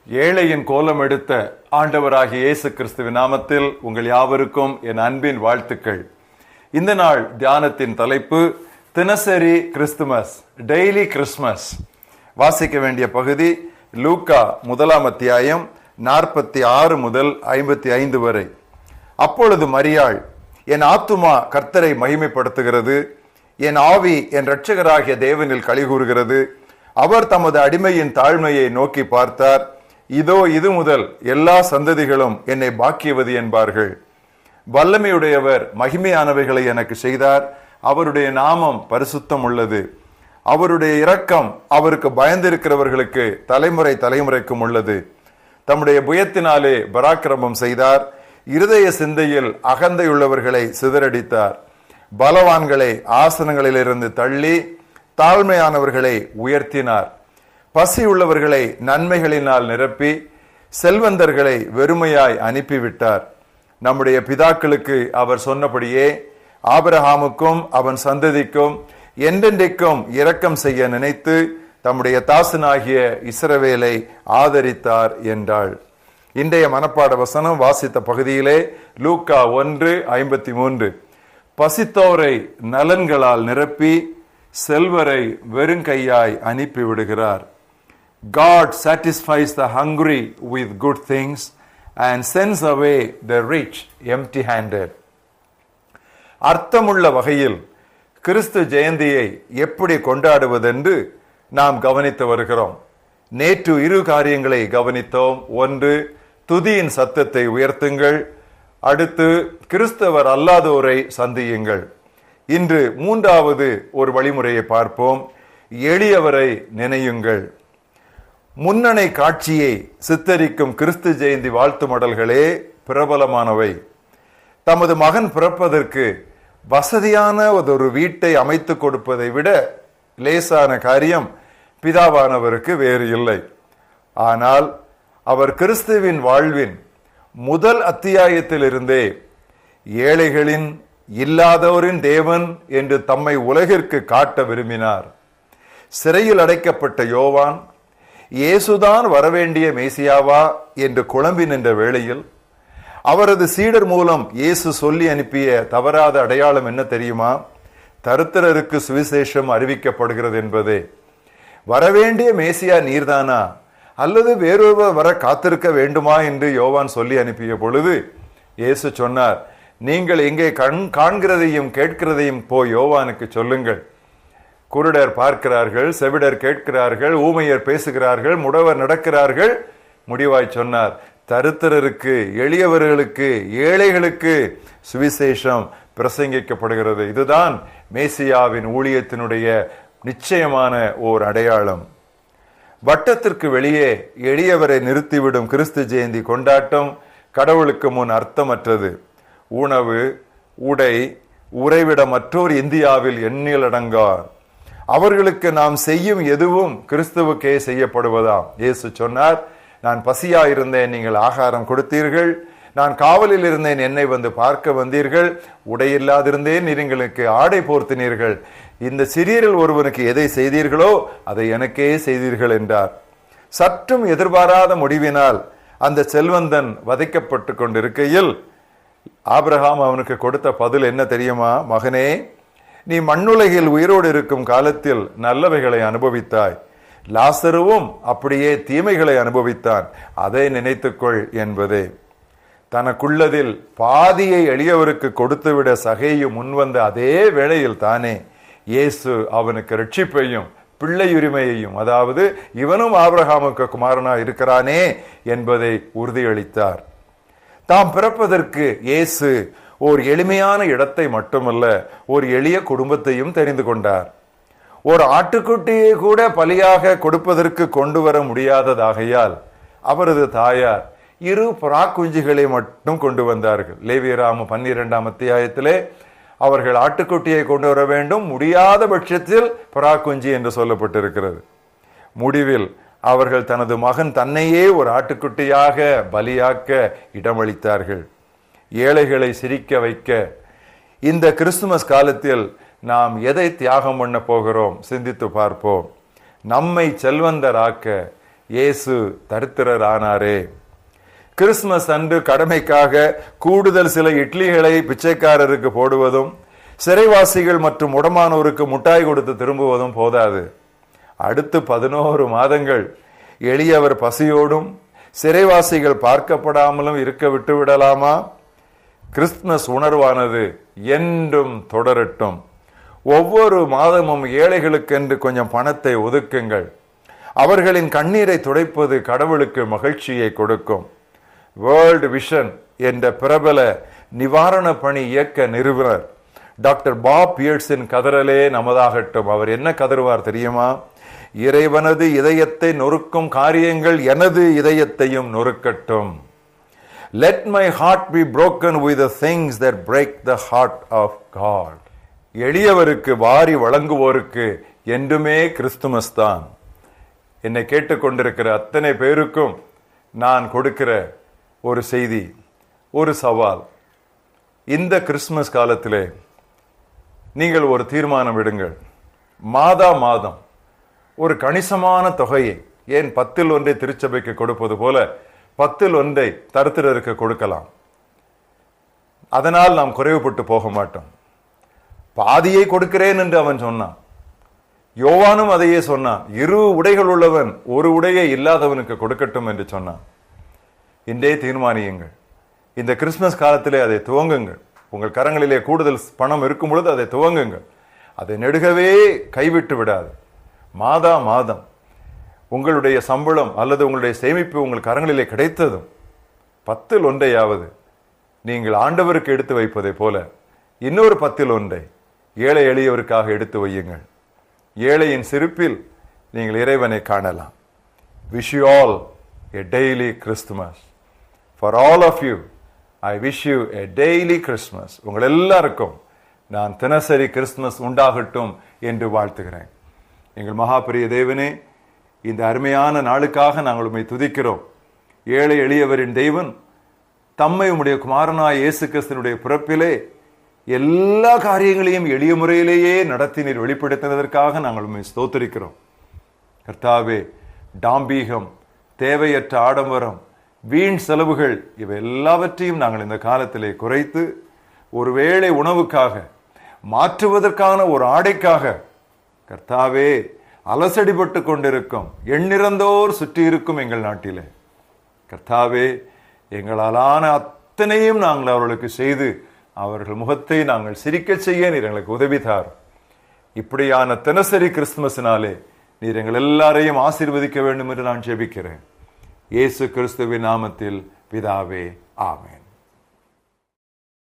ஏழையின் கோலம் எடுத்த ஆண்டவராகிய இயேசு கிறிஸ்துவின் நாமத்தில் உங்கள் யாவருக்கும் என் அன்பின் வாழ்த்துக்கள். இந்த நாள் தியானத்தின் தலைப்பு தினசரி கிறிஸ்துமஸ், டெய்லி கிறிஸ்துமஸ். வாசிக்க வேண்டிய பகுதி லூக்கா 1 அத்தியாயம் 46 முதல் 55 வரை. அப்பொழுது மரியாள், என் ஆத்துமா கர்த்தரை மகிமைப்படுத்துகிறது, என் ஆவி என் இரட்சகராகிய தேவனில் களிகூறுகிறது. அவர் தமது அடிமையின் தாழ்மையை நோக்கி பார்த்தார். இதோ இது முதல் எல்லா சந்ததிகளும் என்னை பாக்கியவதி என்பார்கள். வல்லமையுடையவர் மகிமையானவைகளை எனக்கு செய்தார். அவருடைய நாமம் பரிசுத்தம் உள்ளது. அவருடைய இரக்கம் அவருக்கு பயந்திருக்கிறவர்களுக்கு தலைமுறை தலைமுறைக்கும் உள்ளது. தம்முடைய புயத்தினாலே பராக்கிரமம் செய்தார். இருதய சிந்தையில் அகந்தையுள்ளவர்களை சிதறடித்தார். பலவான்களை ஆசனங்களிலிருந்து தள்ளி தாழ்மையானவர்களை உயர்த்தினார். பசி உள்ளவர்களை நன்மைகளினால் நிரப்பி செல்வந்தர்களை வெறுமையாய் அனுப்பிவிட்டார். நம்முடைய பிதாக்களுக்கு அவர் சொன்னபடியே ஆபிரகாமுக்கும் அவன் சந்ததிக்கும் என்றென்றைக்கும் இரக்கம் செய்ய நினைத்து தம்முடைய தாசனாகிய இஸ்ரவேலை ஆதரித்தார் என்றாள். இன்றைய மனப்பாட வசனம் வாசித்த பகுதியிலே லூக்கா 1:53. பசித்தோரை நலன்களால் நிரப்பி செல்வரை வெறுங்கையாய் அனுப்பி விடுகிறார். God satisfies the hungry with good things and sends away the rich empty-handed. அர்த்தமுள்ள வகையில் கிறிஸ்து ஜெயந்தியை எப்படி கொண்டாடுவதென்று நாம் கவனித்து வருகிறோம். நேற்று 2 காரியங்களை கவனித்தோம். 1, துதியின் சத்தத்தை உயர்த்துங்கள். அடுத்து, கிறிஸ்தவர் அல்லாதோரை சந்தியுங்கள். இன்று 3வது ஒரு வழிமுறையை பார்ப்போம். எளியவரை நினையுங்கள். முன்னணி காட்சியை சித்தரிக்கும் கிறிஸ்து ஜெயந்தி வாழ்த்து மடல்களே பிரபலமானவை. தமது மகன் பிறப்பதற்கு வசதியான ஒரு வீட்டை அமைத்து கொடுப்பதை விட லேசான காரியம் பிதாவானவருக்கு வேறு இல்லை. ஆனால் அவர் கிறிஸ்துவின் வாழ்வின் முதல் அத்தியாயத்திலிருந்தே ஏழைகளின், இல்லாதோரின் தேவன் என்று தம்மை உலகிற்கு காட்ட விரும்பினார். சிறையில் அடைக்கப்பட்ட யோவான் இயேசுதான் வரவேண்டிய மேசியாவா என்று குழம்பி நின்ற வேளையில் அவரது சீடர் மூலம் இயேசு சொல்லி அனுப்பிய தவறாத அடையாளம் என்ன தெரியுமா? தரித்திரருக்கு சுவிசேஷம் அறிவிக்கப்படுகிறது என்பதே. வரவேண்டிய மேசியா நீர்தானா அல்லது வேறொருவர் வர காத்திருக்க வேண்டுமா என்று யோவான் சொல்லி அனுப்பிய பொழுது இயேசு சொன்னார், நீங்கள் எங்கே காண்கிறதையும் கேட்கிறதையும் போய் யோவானுக்கு சொல்லுங்கள். குருடர் பார்க்கிறார்கள், செவிடர் கேட்கிறார்கள், ஊமையர் பேசுகிறார்கள், முடவர் நடக்கிறார்கள். முடிவாய் சொன்னார், தரித்திரருக்கு, எளியவர்களுக்கு, ஏழைகளுக்கு சுவிசேஷம் பிரசங்கிக்கப்படுகிறது. இதுதான் மேசியாவின் ஊழியத்தினுடைய நிச்சயமான ஓர் அடையாளம். வட்டத்திற்கு வெளியே எளியவரை நிறுத்திவிடும் கிறிஸ்து ஜெயந்தி கொண்டாட்டம் கடவுளுக்கு முன் அர்த்தமற்றது. உணவு, உடை, உறைவிடமற்றோர் இந்தியாவில் எண்ணிலடங்கார். அவர்களுக்கு நாம் செய்யும் எதுவும் கிறிஸ்துவுக்கே செய்யப்படுவதாம். இயேசு சொன்னார், நான் பசியா இருந்தேன், நீங்கள் ஆகாரம் கொடுத்தீர்கள். நான் காவலில் இருந்தேன், என்னை வந்து பார்க்க வந்தீர்கள். உடையில்லாதிருந்தேன், நீங்களுக்கு ஆடை போர்த்தினீர்கள். இந்த சிறியரில் ஒருவனுக்கு எதை செய்தீர்களோ அதை எனக்கே செய்தீர்கள் என்றார். சற்றும் எதிர்பாராத முடிவினால் அந்த செல்வந்தன் வதைக்கப்பட்டு கொண்டிருக்கையில் ஆபிரகாம் அவனுக்கு கொடுத்த பதில் என்ன தெரியுமா? மகனே, நீ மண்ணுலகில் உயிரோடு இருக்கும் காலத்தில் நல்லவைகளை அனுபவித்தாய். லாசருவும் அப்படியே தீமைகளை அனுபவித்தான். அதை நினைத்துக்கொள் என்பதே. தனக்குள்ளதில் பாதியை எளியவருக்கு கொடுத்துவிட சகேயு முன்வந்த அதே வேளையில் தானே இயேசு அவனுக்கு ரட்சிப்பையும் பிள்ளையுரிமையையும், அதாவது இவனும் ஆபிரகாமுக்கு குமாரனா இருக்கிறானே என்பதை உறுதியளித்தார். தாம் பிறப்பதற்கு இயேசு ஒரு எளிமையான இடத்தை மட்டுமல்ல, ஒரு எளிய குடும்பத்தையும் தெரிந்து கொண்டார். ஒரு ஆட்டுக்குட்டியை கூட பலியாக கொடுப்பதற்கு கொண்டு வர முடியாததாகையால் அவரது தாயார் 2 புறாக்குஞ்சுகளை மட்டும் கொண்டு வந்தார்கள். லேவியராம 12 அத்தியாயத்திலே அவர்கள் ஆட்டுக்குட்டியை கொண்டு வர வேண்டும், முடியாத பட்சத்தில் புறாக்குஞ்சு என்று சொல்லப்பட்டிருக்கிறது. முடிவில் அவர்கள் தனது மகன் தன்னையே ஒரு ஆட்டுக்குட்டியாக பலியாக்க இடமளித்தார்கள். ஏழைகளை சிரிக்க வைக்க இந்த கிறிஸ்துமஸ் காலத்தில் நாம் எதை தியாகம் பண்ண போகிறோம் சிந்தித்து பார்ப்போம். நம்மை செல்வந்தராக்க இயேசு தரித்திரர் ஆனாரே. கிறிஸ்துமஸ் அன்று கடமைக்காக கூடுதல் சில இட்லிகளை பிச்சைக்காரருக்கு போடுவதும் சிறைவாசிகள் மற்றும் உடமானோருக்கு முட்டாய் கொடுத்து திரும்புவதும் போதாது. அடுத்து 11 மாதங்கள் எளியவர் பசியோடும் சிறைவாசிகள் பார்க்கப்படாமலும் இருக்க விட்டு விடலாமா? கிறிஸ்துமஸ் உணர்வானது என்றும் தொடரட்டும். ஒவ்வொரு மாதமும் ஏழைகளுக்கென்று கொஞ்சம் பணத்தை ஒதுக்குங்கள். அவர்களின் கண்ணீரை துடைப்பது கடவுளுக்கு மகிழ்ச்சியை கொடுக்கும். வேர்ல்டு விஷன் என்ற பிரபல நிவாரண பணி இயக்க நிறுவனர் டாக்டர் பாப் பியர்ஸின் கதறலே நமதாகட்டும். அவர் என்ன கதறுவார் தெரியுமா? இறைவனது இதயத்தை நொறுக்கும் காரியங்கள் எனது இதயத்தையும் நொறுக்கட்டும். Let my heart be broken with the things that break the heart of God. எளியவருக்கு வாரி வழங்குவோருக்கு என்றுமே கிறிஸ்துமஸ் தான். என்னை கேட்டுக்கொண்டிருக்கிற அத்தனை பேருக்கும் நான் கொடுக்கிற ஒரு செய்தி, ஒரு சவால். இந்த கிறிஸ்துமஸ் காலத்திலே நீங்கள் ஒரு தீர்மானம் விடுங்கள். மாதா மாதம் ஒரு கணிசமான தொகையை, ஏன் 10ல் 1 திருச்சபைக்கு கொடுப்பது போல 10ல் 1 தரித்திரருக்கு கொடுக்கலாம். அதனால் நாம் குறைவுபட்டு போக மாட்டோம். பாதியை கொடுக்கிறேன் என்று அவன் சொன்னான். யோவானும் அதையே சொன்னான். 2 உடைகள் உள்ளவன் 1 உடையை இல்லாதவனுக்கு கொடுக்கட்டும் என்று சொன்னான். இன்றே தீர்மானியுங்கள். இந்த கிறிஸ்துமஸ் காலத்திலே அதை துவங்குங்கள். உங்கள் கரங்களிலே கூடுதல் பணம் இருக்கும் பொழுது அதை துவங்குங்கள். அதை நெடுகவே கைவிட்டு விடாது. மாதா மாதம் உங்களுடைய சம்பளம் அல்லது உங்களுடைய சேமிப்பு உங்கள் கரங்களிலே கிடைத்ததும் 10ல் 1 நீங்கள் ஆண்டவருக்கு எடுத்து வைப்பதை போல இன்னொரு 10ல் 1 ஏழை எளியவருக்காக எடுத்து வையுங்கள். ஏழையின் சிரிப்பில் நீங்கள் இறைவனை காணலாம். Wish you all a daily Christmas. For all of you, I wish you a daily Christmas. உங்கள் எல்லாருக்கும் நான் தினசரி கிறிஸ்துமஸ் உண்டாகட்டும் என்று வாழ்த்துகிறேன். எங்கள் மகாபெரிய தேவனே, இந்த அருமையான நாளுக்காக நாங்கள் உம்மை துதிக்கிறோம். ஏழை எளியவரின் தெய்வன் தம்மை உம்முடைய குமாரனாய் இயேசு கிறிஸ்துவினுடைய பிறப்பிலே எல்லா காரியங்களையும் எளிய முறையிலேயே நடத்தி நீர் வெளிப்படுத்தினதற்காக நாங்கள் உம்மை ஸ்தோத்திரிக்கிறோம். கர்த்தாவே, டாம்பீகம், தேவையற்ற ஆடம்பரம், வீண் செலவுகள் இவை எல்லாவற்றையும் நாங்கள் இந்த காலத்திலே குறைத்து ஒருவேளை உணவுக்காக, மாற்றுவதற்கான ஒரு ஆடைக்காக கர்த்தாவே அலசடிபட்டு கொண்டிருக்கும் எண்ணிறந்தோர் சுற்றி இருக்கும் எங்கள் நாட்டிலே கர்த்தாவே, எங்களாலான அத்தனையும் நாங்கள் அவர்களுக்கு செய்து அவர்கள் முகத்தை நாங்கள் சிரிக்க செய்ய நீர் எங்களுக்கு உதவித்தார். இப்படியான தினசரி கிறிஸ்துமஸினாலே நீர் எங்கள் எல்லாரையும் ஆசீர்வதிக்க வேண்டும் என்று நான் ஜெபிக்கிறேன். இயேசு கிறிஸ்துவின் நாமத்தில் பிதாவே, ஆமென்.